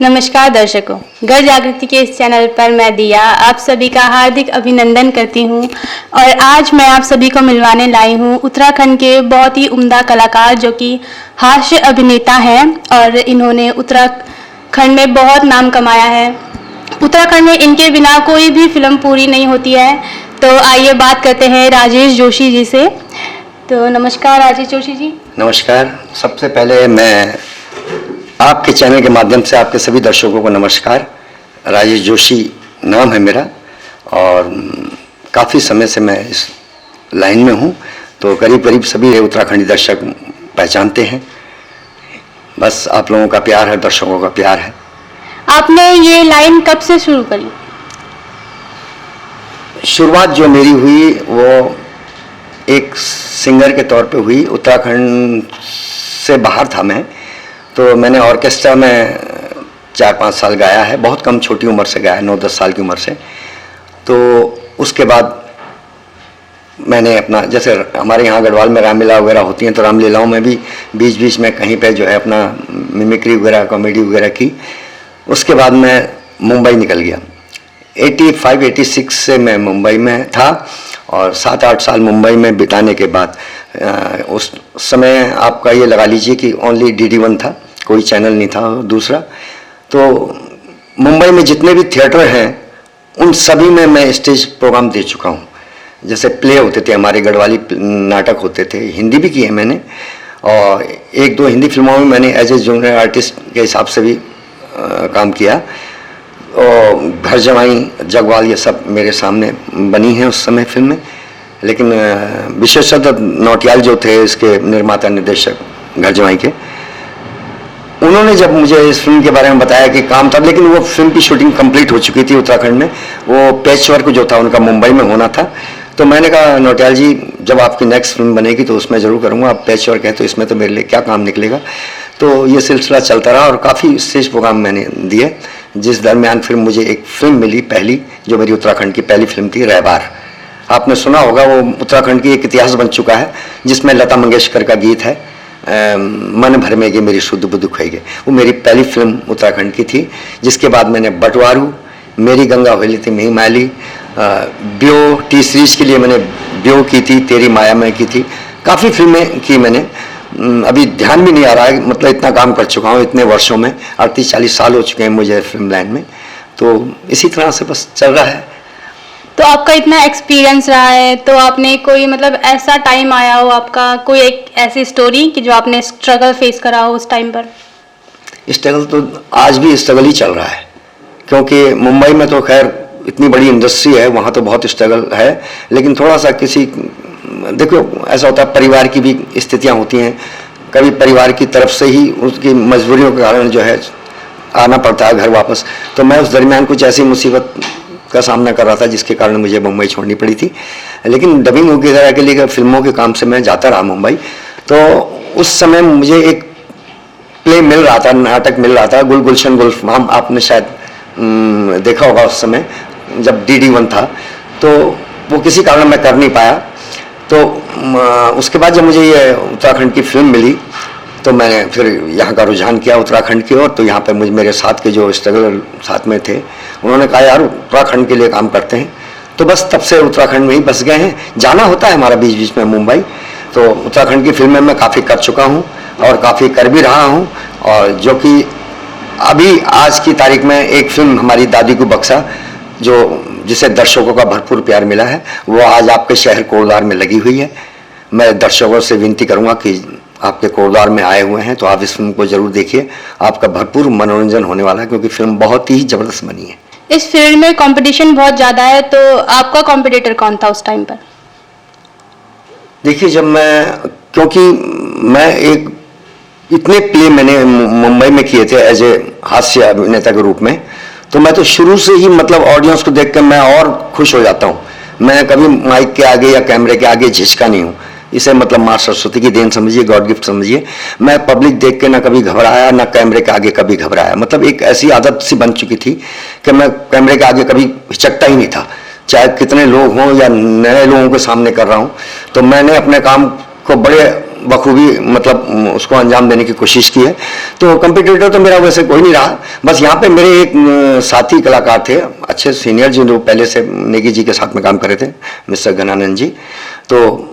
नमस्कार दर्शकों, घर जागृति के इस चैनल पर मैं दिया आप सभी का हार्दिक अभिनंदन करती हूं और आज मैं आप सभी को मिलवाने लाई हूं उत्तराखंड के बहुत ही उम्दा कलाकार जो कि हास्य अभिनेता हैं और इन्होंने उत्तराखंड में बहुत नाम कमाया है। उत्तराखंड में इनके बिना कोई भी फिल्म पूरी नहीं होती है। तो आइए बात करते हैं राजेश जोशी जी से। तो नमस्कार राजेश जोशी जी। नमस्कार। सबसे पहले मैं आपके चैनल के माध्यम से आपके सभी दर्शकों को नमस्कार। राजेश जोशी नाम है मेरा और काफ़ी समय से मैं इस लाइन में हूँ, तो करीब करीब सभी उत्तराखंडी दर्शक पहचानते हैं। बस आप लोगों का प्यार है, दर्शकों का प्यार है। आपने ये लाइन कब से शुरू करी? शुरुआत जो मेरी हुई वो एक सिंगर के तौर पे हुई। उत्तराखंड से बाहर था मैं, तो मैंने ऑर्केस्ट्रा में 4-5 साल गाया है। बहुत कम छोटी उम्र से गाया, 9-10 साल की उम्र से। तो उसके बाद मैंने अपना, जैसे हमारे यहाँ गढ़वाल में रामलीला वगैरह होती हैं, तो रामलीलाओं में भी बीच बीच में कहीं पे जो है अपना मिमिक्री वगैरह, कॉमेडी वगैरह की। उसके बाद मैं मुंबई निकल गया। 85-86 से मैं मुंबई में था और 7-8 साल मुंबई में बिताने के बाद उस समय आपका ये लगा लीजिए कि ओनली DD1 था, कोई चैनल नहीं था दूसरा। तो मुंबई में जितने भी थिएटर हैं उन सभी में मैं स्टेज प्रोग्राम दे चुका हूँ। जैसे प्ले होते थे हमारे, गढ़वाली नाटक होते थे, हिंदी भी किए मैंने और 1-2 हिंदी फिल्मों में मैंने एज ए जूनियर आर्टिस्ट के हिसाब से भी काम किया। और घर जवाई, जगवाल, ये सब मेरे सामने बनी हैं उस समय फिल्में। लेकिन विशेषतः नौटियाल जो थे इसके निर्माता निर्देशक घर जवाई के, उन्होंने जब मुझे इस फिल्म के बारे में बताया कि काम था, लेकिन वो फिल्म की शूटिंग कंप्लीट हो चुकी थी उत्तराखंड में। वो पैच वर्क जो था उनका मुंबई में होना था। तो मैंने कहा नौटियाल जी, जब आपकी नेक्स्ट फिल्म बनेगी तो उसमें ज़रूर करूँगा। आप पैच वर्क है तो इसमें तो मेरे लिए क्या काम निकलेगा। तो ये सिलसिला चलता रहा और काफ़ी स्टेज प्रोग्राम मैंने दिए, जिस दरमियान फिर मुझे एक फिल्म मिली पहली, जो मेरी उत्तराखंड की पहली फिल्म थी, रहबार। आपने सुना होगा, वो उत्तराखंड की एक इतिहास बन चुका है, जिसमें लता मंगेशकर का गीत है, मन भर में ये मेरी शुद्ध बुद्ध खोई गए। वो मेरी पहली फिल्म उत्तराखंड की थी। जिसके बाद मैंने बटवारू, मेरी गंगा होली थी मही मैली, ब्यो, टी सीरीज के लिए मैंने ब्यो की थी, तेरी माया में की थी। काफ़ी फिल्में की मैंने, अभी ध्यान भी नहीं आ रहा है, मतलब इतना काम कर चुका हूँ इतने वर्षों में। 38-40 साल हो चुके हैं मुझे फिल्म लाइन में। तो इसी तरह से बस चल रहा है। तो आपका इतना एक्सपीरियंस रहा है, तो आपने कोई मतलब ऐसा टाइम आया हो आपका, कोई एक ऐसी स्टोरी कि जो आपने स्ट्रगल फेस करा हो उस टाइम पर? स्ट्रगल तो आज भी स्ट्रगल ही चल रहा है, क्योंकि मुंबई में तो खैर इतनी बड़ी इंडस्ट्री है, वहाँ तो बहुत स्ट्रगल है। लेकिन थोड़ा सा देखो ऐसा होता है, परिवार की भी स्थितियाँ होती हैं। कभी परिवार की तरफ से ही उसकी मजबूरियों के कारण जो है आना पड़ता है घर वापस। तो मैं उस दरमियान कुछ ऐसी मुसीबत का सामना कर रहा था जिसके कारण मुझे मुंबई छोड़नी पड़ी थी। लेकिन डबिंग वगैरह के लिए, फिल्मों के काम से मैं जाता रहा मुंबई। तो उस समय मुझे एक प्ले मिल रहा था, नाटक मिल रहा था, गुल गुलशन गुलफाम। आपने शायद देखा होगा उस समय जब DD1 था। तो वो किसी कारण मैं कर नहीं पाया। तो उसके बाद जब मुझे ये उत्तराखंड की फिल्म मिली तो मैंने फिर यहाँ का रुझान किया उत्तराखंड की ओर। तो यहाँ पे मुझे मेरे साथ के जो स्ट्रगलर साथ में थे, उन्होंने कहा यार उत्तराखंड के लिए काम करते हैं। तो बस तब से उत्तराखंड में ही बस गए हैं। जाना होता है हमारा बीच बीच में मुंबई। तो उत्तराखंड की फिल्में मैं काफ़ी कर चुका हूँ और काफ़ी कर भी रहा हूँ। और जो कि अभी आज की तारीख में एक फिल्म हमारी दादी को बक्सा, जिसे दर्शकों का भरपूर प्यार मिला है, वो आज आपके शहर कोटद्वार में लगी हुई है। मैं दर्शकों से विनती करूँगा कि आपके कोटद्वार में आए हुए हैं तो आप इस फिल्म को जरूर देखिए। आपका भरपूर मनोरंजन होने वाला है, क्योंकि फिल्म बहुत ही जबरदस्त बनी है। इस फील्ड में कंपटीशन बहुत ज़्यादा है, तो आपका कॉम्पिटिटर कौन था उस टाइम पर? देखिए, क्योंकि मैं इतने प्ले मैंने मुंबई में किए थे एज ए हास्य अभिनेता के रूप में, तो मैं तो शुरू से ही मतलब ऑडियंस को देख कर मैं और खुश हो जाता हूँ। मैं कभी माइक के आगे या कैमरे के आगे झिझका नहीं हूँ। इसे मतलब माँ सरस्वती की देन समझिए, गॉड गिफ्ट समझिए। मैं पब्लिक देख के ना कभी घबराया, ना कैमरे के आगे कभी घबराया। मतलब एक ऐसी आदत सी बन चुकी थी कि मैं कैमरे के आगे कभी हिचकता ही नहीं था, चाहे कितने लोग हों या नए लोगों के सामने कर रहा हूँ। तो मैंने अपने काम को बड़े बखूबी मतलब उसको अंजाम देने की कोशिश की है। तो कंपटीटर तो मेरा वैसे कोई नहीं रहा, बस यहाँ पे मेरे एक साथी कलाकार थे, अच्छे सीनियर, जो पहले से नेगी जी के साथ में काम करे थे, मिस्टर गणानंद जी। तो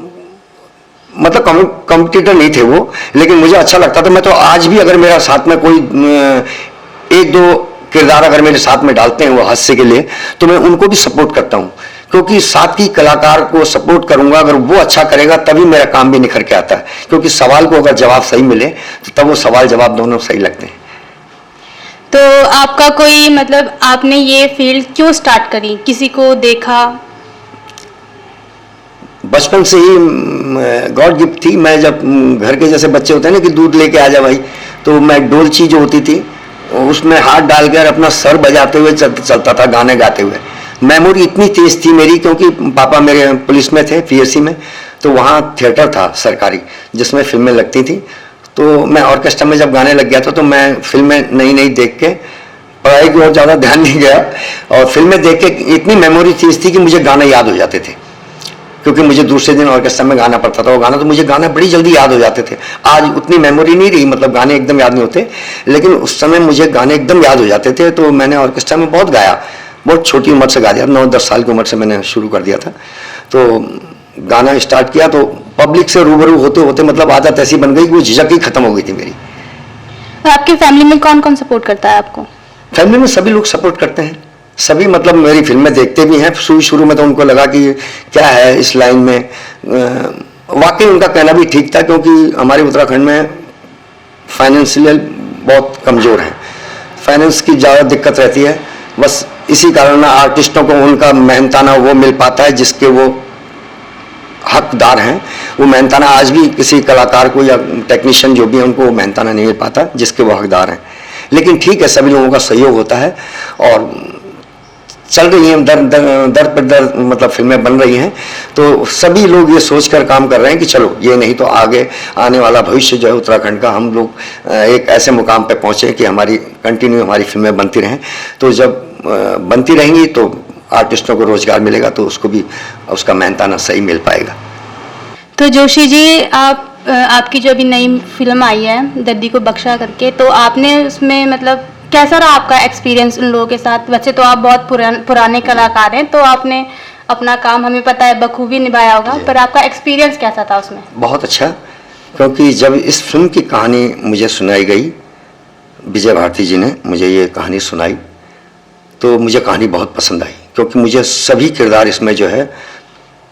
मतलब कंपटीटर नहीं थे वो, लेकिन मुझे अच्छा लगता था। मैं तो आज भी अगर मेरा साथ में कोई एक दो किरदार अगर मेरे साथ में डालते हैं वो हास्य के लिए, तो मैं उनको भी सपोर्ट करता हूँ, क्योंकि साथ की कलाकार को सपोर्ट करूंगा, अगर वो अच्छा करेगा तभी मेरा काम भी निखर के आता है। क्योंकि सवाल को अगर जवाब सही मिले तो तब वो सवाल जवाब दोनों सही लगते हैं। तो आपका कोई मतलब आपने ये फील्ड क्यों स्टार्ट करी, किसी को देखा? बचपन से ही गॉड गिफ्ट थी। मैं जब घर के जैसे बच्चे होते हैं ना कि दूध लेके आ जा भाई, तो मैं डोलची जो होती थी उसमें हाथ डालकर अपना सर बजाते हुए चलता था, गाने गाते हुए। मेमोरी इतनी तेज थी मेरी, क्योंकि पापा मेरे पुलिस में थे, पीएससी में, तो वहाँ थिएटर था सरकारी जिसमें फिल्में लगती थी। तो मैं ऑर्केस्ट्रा में जब गाने लग गया था, तो मैं फिल्में नई नई देख के पढ़ाई की ओर ज़्यादा ध्यान नहीं गया, और फिल्में देख के इतनी मेमोरी तेज थी कि मुझे गाने याद हो जाते थे, क्योंकि मुझे दूसरे दिन ऑर्केस्ट्रा में गाना पड़ता था। वो गाना तो मुझे गाना बड़ी जल्दी याद हो जाते थे। आज उतनी मेमोरी नहीं रही, मतलब गाने एकदम याद नहीं होते, लेकिन उस समय मुझे गाने एकदम याद हो जाते थे। तो मैंने ऑर्केस्ट्रा में बहुत गाया, बहुत छोटी उम्र से गा दिया, 9-10 साल की उम्र से मैंने शुरू कर दिया था। तो गाना स्टार्ट किया तो पब्लिक से रूबरू होते होते मतलब आदत ऐसी बन गई कि वो झिझक ही खत्म हो गई थी मेरी। आपकी फैमिली में कौन कौन सपोर्ट करता है आपको? फैमिली में सभी लोग सपोर्ट करते हैं, सभी मतलब मेरी फिल्में देखते भी हैं। शुरू में तो उनको लगा कि क्या है इस लाइन में, वाकई उनका कहना भी ठीक था, क्योंकि हमारे उत्तराखंड में फाइनेंशियल बहुत कमज़ोर है, फाइनेंस की ज़्यादा दिक्कत रहती है। बस इसी कारण आर्टिस्टों को उनका मेहनताना वो मिल पाता है जिसके वो हकदार हैं। वो मेहनताना आज भी किसी कलाकार को या टेक्नीशियन जो भी है उनको वो मेहनताना नहीं मिल पाता जिसके वो हकदार हैं। लेकिन ठीक है, सभी लोगों का सहयोग होता है और चल रही हैं दर पर दर मतलब फिल्में बन रही हैं। तो सभी लोग ये सोचकर काम कर रहे हैं कि चलो ये नहीं तो आगे आने वाला भविष्य जो है उत्तराखंड का, हम लोग एक ऐसे मुकाम पे पहुँचे कि हमारी हमारी फिल्में बनती रहें। तो जब बनती रहेंगी तो आर्टिस्टों को रोजगार मिलेगा, तो उसको भी उसका मेहनताना सही मिल पाएगा। तो जोशी जी, आपकी जो अभी नई फिल्म आई है दद्दी को बख्शा करके, तो आपने उसमें मतलब कैसा रहा आपका एक्सपीरियंस उन लोगों के साथ? वैसे तो आप बहुत पुराने कलाकार हैं, तो आपने अपना काम हमें पता है बखूबी निभाया होगा, पर आपका एक्सपीरियंस कैसा था उसमें? बहुत अच्छा, क्योंकि जब इस फिल्म की कहानी मुझे सुनाई गई, विजय भारती जी ने मुझे ये कहानी सुनाई, तो मुझे कहानी बहुत पसंद आई, क्योंकि मुझे सभी किरदार इसमें जो है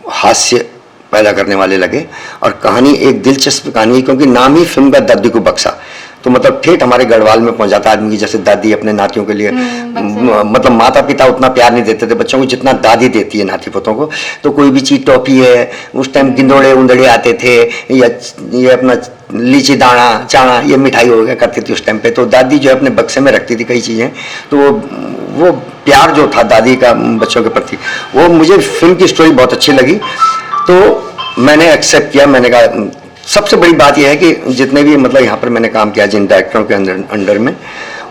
हास्य पैदा करने वाले लगे। और कहानी एक दिलचस्प कहानी है, क्योंकि नाम ही फिल्म का दद्दी को बख्शा, तो मतलब ठेठ हमारे गढ़वाल में पहुंच जाता है आदमी की। जैसे दादी अपने नातियों के लिए मतलब माता पिता उतना प्यार नहीं देते थे बच्चों को जितना दादी देती है नाती पोतों को। तो कोई भी चीज, टॉफी है, उस टाइम गिंदोड़े उंदड़े आते थे, या ये अपना लीची दाना चाना ये मिठाई हो गया करती थी उस टाइम पे, तो दादी जो है अपने बक्से में रखती थी कई चीज़ें। तो वो प्यार जो था दादी का बच्चों के प्रति, वो मुझे फिल्म की स्टोरी बहुत अच्छी लगी, तो मैंने एक्सेप्ट किया। मैंने कहा, सबसे बड़ी बात यह है कि जितने भी मतलब यहाँ पर मैंने काम किया जिन डायरेक्टरों के अंडर में,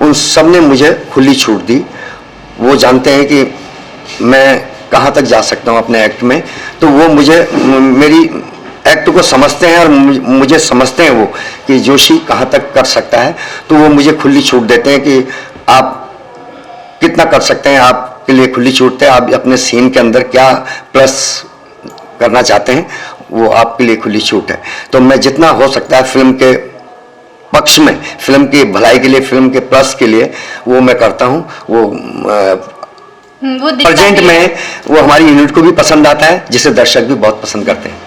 उन सब ने मुझे खुली छूट दी। वो जानते हैं कि मैं कहाँ तक जा सकता हूँ अपने एक्ट में, तो वो मुझे मेरी एक्ट को समझते हैं और मुझे समझते हैं वो कि जोशी कहाँ तक कर सकता है। तो वो मुझे खुली छूट देते हैं कि आप कितना कर सकते हैं, आपके लिए खुली छूट है। आप अपने सीन के अंदर क्या प्लस करना चाहते हैं वो आपके लिए खुली छूट है। तो मैं जितना हो सकता है फिल्म के पक्ष में, फिल्म की भलाई के लिए, फिल्म के प्लस के लिए वो मैं करता हूँ। वो प्रेजेंट में वो हमारी यूनिट को भी पसंद आता है, जिसे दर्शक भी बहुत पसंद करते हैं।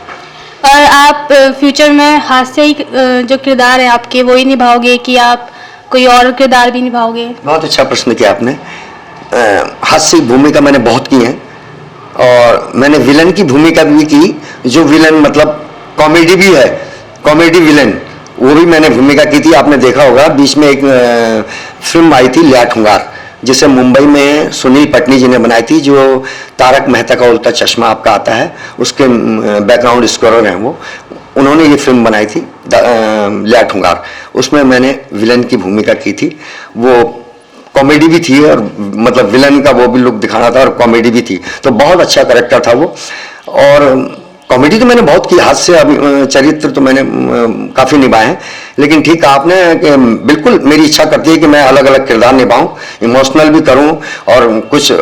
और आप फ्यूचर में हास्य ही जो किरदार है आपके वो ही निभाओगे कि आप कोई और किरदार भी निभाओगे? बहुत अच्छा प्रश्न किया आपने। हास्य भूमिका मैंने बहुत की है, और मैंने विलन की भूमिका भी की, जो विलन मतलब कॉमेडी भी है, कॉमेडी विलन, वो भी मैंने भूमिका की थी। आपने देखा होगा बीच में एक फिल्म आई थी लिया ठुंगार, जिसे मुंबई में सुनील पटनी जी ने बनाई थी, जो तारक मेहता का उल्टा चश्मा आपका आता है, उसके बैकग्राउंड स्कोरर हैं वो। उन्होंने ये फिल्म बनाई थी लिया ठुंगार, उसमें मैंने विलन की भूमिका की थी। वो कॉमेडी भी थी और मतलब विलन का वो भी लुक दिखाना था और कॉमेडी भी थी, तो बहुत अच्छा कैरेक्टर था वो। और कॉमेडी तो मैंने बहुत की, हास्य चरित्र तो मैंने काफ़ी निभाए हैं, लेकिन ठीक कहा आपने कि बिल्कुल मेरी इच्छा करती है कि मैं अलग अलग किरदार निभाऊं, इमोशनल भी करूं और कुछ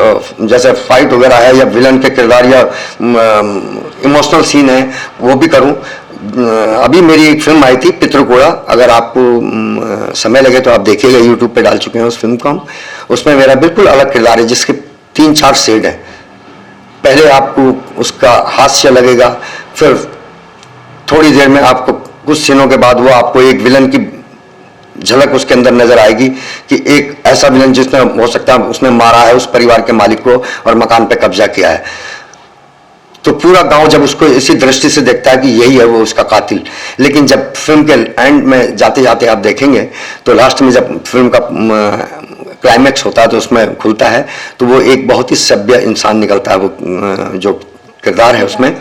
जैसे फाइट वगैरह है या विलन के किरदार या इमोशनल सीन है वो भी करूं। अभी मेरी एक फिल्म आई थी पितृकोड़ा, अगर आपको समय लगे तो आप देखिएगा, यूट्यूब पे डाल चुके हैं उस फिल्म को हम। उसमें मेरा बिल्कुल अलग किरदार है जिसके 3-4 शेड हैं। पहले आपको उसका हास्य लगेगा, फिर थोड़ी देर में आपको कुछ सीनों के बाद वो आपको एक विलन की झलक उसके अंदर नजर आएगी कि एक ऐसा विलन जिसने हो सकता है उसने मारा है उस परिवार के मालिक को और मकान पे कब्जा किया है। तो पूरा गांव जब उसको इसी दृष्टि से देखता है कि यही है वो उसका कातिल। लेकिन जब फिल्म के एंड में जाते जाते आप देखेंगे तो लास्ट में जब फिल्म का क्लाइमैक्स होता है तो उसमें खुलता है तो वो एक बहुत ही सभ्य इंसान निकलता है, वो जो किरदार है उसमें।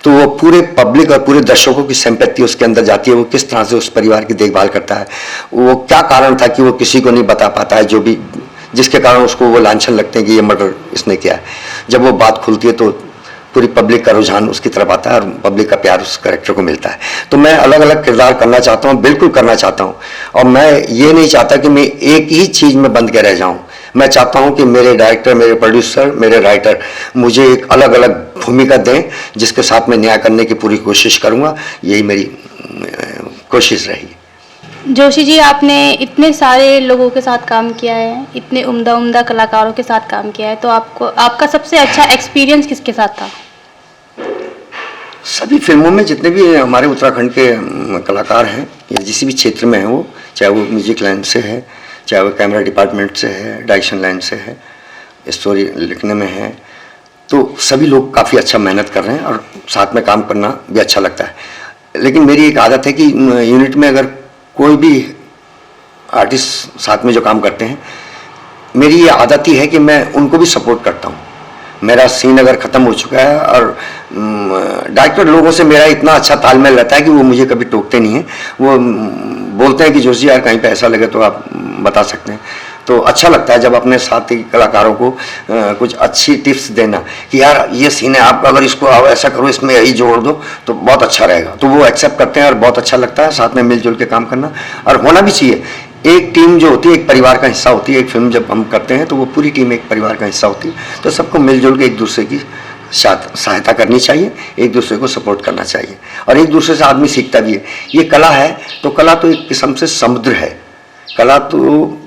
तो वो पूरे पब्लिक और पूरे दर्शकों की सिंपैथी उसके अंदर जाती है, वो किस तरह से उस परिवार की देखभाल करता है, वो क्या कारण था कि वो किसी को नहीं बता पाता है, जो भी जिसके कारण उसको वो लांछन लगते हैं कि ये मर्डर इसने किया है। जब वो बात खुलती है तो पूरी पब्लिक का रुझान उसकी तरफ आता है और पब्लिक का प्यार उस कैरेक्टर को मिलता है। तो मैं अलग अलग किरदार करना चाहता हूँ, बिल्कुल करना चाहता हूँ, और मैं ये नहीं चाहता कि मैं एक ही चीज़ में बंद के रह जाऊँ। मैं चाहता हूँ कि मेरे डायरेक्टर, मेरे प्रोड्यूसर, मेरे राइटर मुझे एक अलग अलग भूमिका दें जिसके साथ मैं न्याय करने की पूरी कोशिश करूँगा। यही मेरी कोशिश रहेगी। जोशी जी, आपने इतने सारे लोगों के साथ काम किया है, इतने उम्दा उम्दा कलाकारों के साथ काम किया है, तो आपका सबसे अच्छा एक्सपीरियंस किसके साथ था? सभी फिल्मों में जितने भी हमारे उत्तराखंड के कलाकार हैं या जिस भी क्षेत्र में हैं, वो चाहे वो म्यूजिक लाइन से है, चाहे वो कैमरा डिपार्टमेंट से है, डायरेक्शन लाइन से है, स्टोरी लिखने में है, तो सभी लोग काफ़ी अच्छा मेहनत कर रहे हैं और साथ में काम करना भी अच्छा लगता है। लेकिन मेरी एक आदत है कि यूनिट में अगर कोई भी आर्टिस्ट साथ में जो काम करते हैं, मेरी ये आदत ही है कि मैं उनको भी सपोर्ट करता हूँ। मेरा सीन अगर ख़त्म हो चुका है और डायरेक्टर लोगों से मेरा इतना अच्छा तालमेल रहता है कि वो मुझे कभी टोकते नहीं हैं। वो बोलते हैं कि जोशी यार कहीं पे ऐसा लगे तो आप बता सकते हैं। तो अच्छा लगता है जब अपने साथी कलाकारों को कुछ अच्छी टिप्स देना कि यार ये सीन है, आप अगर इसको ऐसा करो, इसमें यही जोड़ दो तो बहुत अच्छा रहेगा। तो वो एक्सेप्ट करते हैं और बहुत अच्छा लगता है साथ में मिलजुल के काम करना, और होना भी चाहिए। एक टीम जो होती है एक परिवार का हिस्सा होती है। एक फिल्म जब हम करते हैं तो वो पूरी टीम एक परिवार का हिस्सा होती है। तो सबको मिलजुल के एक दूसरे की सहायता करनी चाहिए, एक दूसरे को सपोर्ट करना चाहिए, और एक दूसरे से आदमी सीखता भी है। ये कला है तो कला तो एक किस्म से समुद्र है। कला तो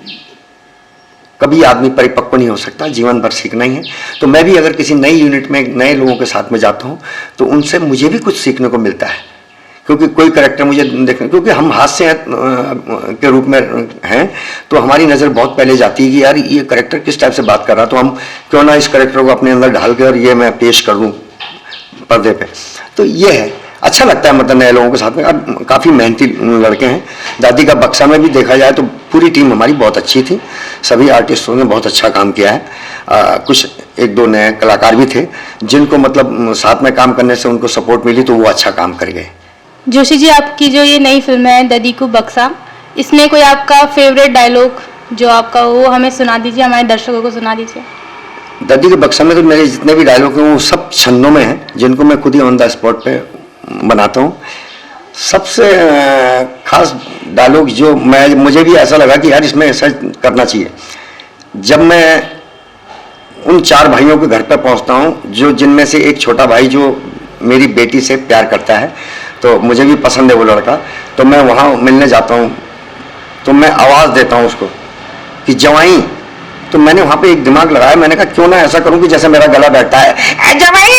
कभी आदमी परिपक्व नहीं हो सकता, जीवन भर सीखना ही है। तो मैं भी अगर किसी नई यूनिट में नए लोगों के साथ में जाता हूँ तो उनसे मुझे भी कुछ सीखने को मिलता है, क्योंकि कोई कैरेक्टर मुझे देखने, क्योंकि हम हास्य के रूप में हैं तो हमारी नज़र बहुत पहले जाती है कि यार ये कैरेक्टर किस टाइप से बात कर रहा, तो हम क्यों ना इस कैरेक्टर को अपने अंदर ढाल के और ये मैं पेश कर दूँ पर्दे पे। तो ये है, अच्छा लगता है मतलब नए लोगों के साथ में। अब काफ़ी मेहनती लड़के हैं। दादी का बक्सा में भी देखा जाए तो पूरी टीम हमारी बहुत अच्छी थी, सभी आर्टिस्टों ने बहुत अच्छा काम किया है। कुछ एक दो नए कलाकार भी थे जिनको मतलब साथ में काम करने से उनको सपोर्ट मिली तो वो अच्छा काम कर गए। जोशी जी, आपकी जो ये नई फिल्म है दादी को बक्सा, इसमें कोई आपका फेवरेट डायलॉग जो आपका वो हमें सुना दीजिए, हमारे दर्शकों को सुना दीजिए। दादी के बक्सा में तो मेरे जितने भी डायलॉग हैं वो सब छंदों में हैं, जिनको मैं खुद ही ऑन द स्पॉट पे बनाता हूँ। सबसे खास डायलॉग जो मुझे भी ऐसा लगा कि यार इसमें ऐसा करना चाहिए, जब मैं उन 4 भाइयों के घर पर पहुँचता हूँ जो जिनमें से एक छोटा भाई जो मेरी बेटी से प्यार करता है, तो मुझे भी पसंद है वो लड़का, तो मैं वहाँ मिलने जाता हूँ तो मैं आवाज़ देता हूँ उसको कि जवाई। तो मैंने वहाँ पे एक दिमाग लगाया, मैंने कहा क्यों ना ऐसा करूँ कि जैसे मेरा गला बैठता है जवाई,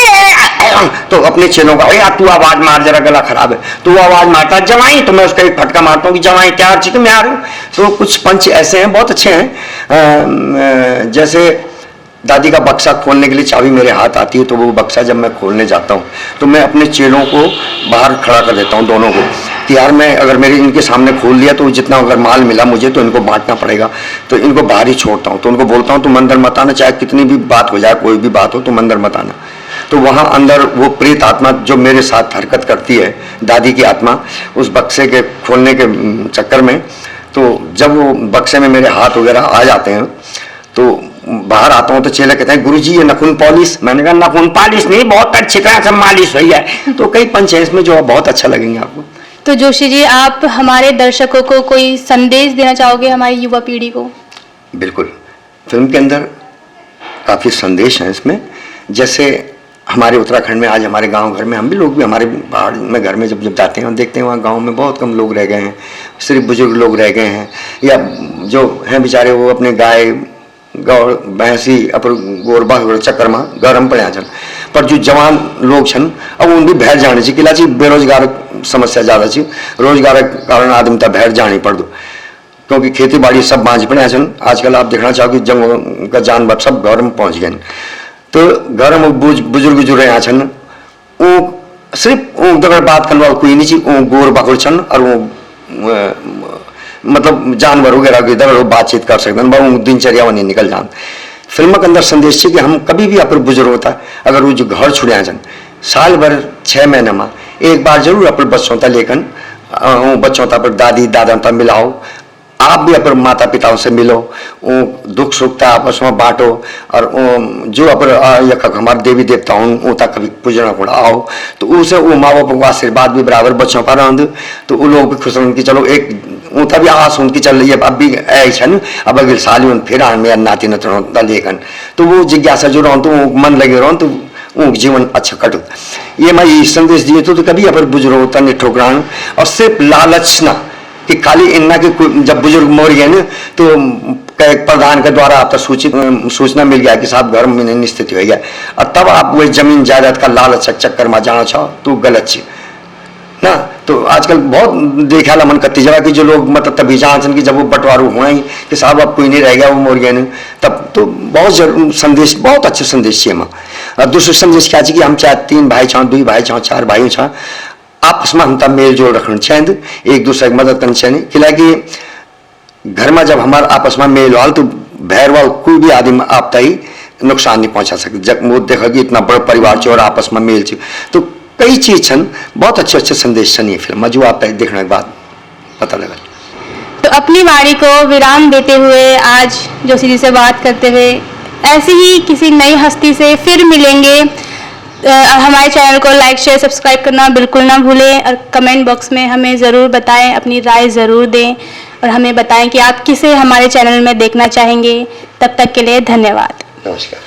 तो अपने चेलों का यार तू आवाज़ मार, जरा गला खराब है, तो वो आवाज़ मारता है जवाई, तो मैं उसका एक फटका मारता हूँ कि जवाई क्या ठीक है मैं आ रहा हूँ। तो कुछ पंच ऐसे हैं बहुत अच्छे हैं। जैसे दादी का बक्सा खोलने के लिए चाबी मेरे हाथ आती है, तो वो बक्सा जब मैं खोलने जाता हूँ तो मैं अपने चेलों को बाहर खड़ा कर देता हूँ, दोनों को, कि यार मैं अगर मेरे इनके सामने खोल लिया तो जितना अगर माल मिला मुझे तो इनको बांटना पड़ेगा, तो इनको बाहर ही छोड़ता हूँ। तो उनको बोलता हूँ तुम अंदर मत आना, चाहे कितनी भी बात हो जाए, कोई भी बात हो तुम अंदर मत आना। तो वहाँ अंदर वो प्रेत आत्मा जो मेरे साथ हरकत करती है, दादी की आत्मा, उस बक्से के खोलने के चक्कर में, तो जब वो बक्से में मेरे हाथ वगैरह आ जाते हैं तो बाहर आता हूँ तो चेले कहते हैं गुरुजी ये नाखून पॉलिश, मैंने कहा नाखून पॉलिश नहीं, बहुत अच्छी तरह से मालिश हुई है। तो कई पंच हैं इसमें जो बहुत अच्छा लगेंगे आपको। तो जोशी जी, आप हमारे दर्शकों को कोई संदेश देना चाहोगे, हमारी युवा पीढ़ी को? बिल्कुल, फिल्म के अंदर काफ़ी संदेश हैं इसमें। जैसे हमारे उत्तराखंड में आज हमारे गांव घर में हम भी लोग भी हमारे पहाड़ में घर में जब जब जाते हैं देखते हैं वहाँ गांव में बहुत कम लोग रह गए हैं, सिर्फ बुजुर्ग लोग रह गए हैं, या जो हैं बेचारे वो अपने गाय गौड़ भैंसी अपर गोरबा चक्कर में गरम पड़े छन। पर जो जवान लोग छन अब उन भी बाहर जाने से किला ची बेरोजगार समस्या ज़्यादा छी, रोजगार के कारण आदमी तक बाहर जानी पड़ दो, क्योंकि खेती बाड़ी सब बाँझ पड़े छन। आजकल आप देखना चाहो कि जंगलों का जानवर सब घर में पहुँच गए। तो घर में बुजुर्ग जो रहे छन वो सिर्फ दगड़ बात करने वाला कोई नहीं छी, वो गोर बाकुर छन और वो मतलब जानवर वगैरह की दगड़ बातचीत कर सकते हैं, वो दिनचर्या वहीं निकल जान। फिल्म के अंदर संदेश है कि हम कभी भी अपन बुजुर्ग होता अगर वो जो घर छुड़िया छन साल भर 6 महीने में एक बार जरूर अपने बच्चों तक लेकर बच्चों तक दादी दादा तक मिलाओ। आप भी अपने माता पिताओं से मिलो, दुख सुख आपस में बांटो, और जो अपन हमारे देवी देवता हूँ तक कभी पूजना को आओ तो उसे वो माँ बाप का आशीर्वाद भी बराबर बच्चों पर रह तो वो लोग भी खुश रहें कि चलो एक उनका भी आस उनकी चल रही है अब भी ऐसा अब अगले साल ही फिर मेरा नाती न लेकर तो वो जिज्ञासा जो रहो तो मन लगे रहो तो वो जीवन अच्छा कटो। ये मैं ये संदेश दिए तो कभी अपन बुजुर्ग होता नहीं ठोकरान और सिर्फ लालच ना कि खाली इन्ना के जब बुजुर्ग मर गए ना तो प्रधान के द्वारा आप तक सूचना मिल गया कि साहब घर में स्थिति हो गया और तब आप वही जमीन जायदाद का लालच चक्कर में जाना चाहो तो गलत चीज ना। तो आजकल बहुत देखा ला मन कत्ती जगह कि जो लोग मतलब तभी जान कि जब वो बंटवारू हुआ ही कि साहब अब कोई नहीं रह गया वो मर गया नहीं, तब तो बहुत संदेश बहुत अच्छे संदेश चाहिए माँ। और दूसरे संदेश क्या चाहिए कि हम चाहे 3 भाई छा 2 भाई छा 4 भाई छा आपस में हम तब मेल जोल रखना चाहिए, एक दूसरे की मदद करनी चाहिए। खिला कि घर में जब हमारे आपस में मेल वाल तो भैर वाल कोई भी आदमी आप तक नुकसान नहीं पहुंचा सकते। जब वो देखा कि इतना बड़ा परिवार और आपस में मेल तो कई चीज छन बहुत अच्छे अच्छे संदेश छन ये फिल्म जो आप देखने के बाद पता लगा। तो अपनी वाणी को विराम देते हुए आज जोशी जी से बात करते हुए ऐसी ही किसी नई हस्ती से फिर मिलेंगे। हमारे चैनल को लाइक शेयर सब्सक्राइब करना बिल्कुल ना भूलें और कमेंट बॉक्स में हमें ज़रूर बताएं, अपनी राय ज़रूर दें और हमें बताएं कि आप किसे हमारे चैनल में देखना चाहेंगे। तब तक के लिए धन्यवाद। नमस्कार।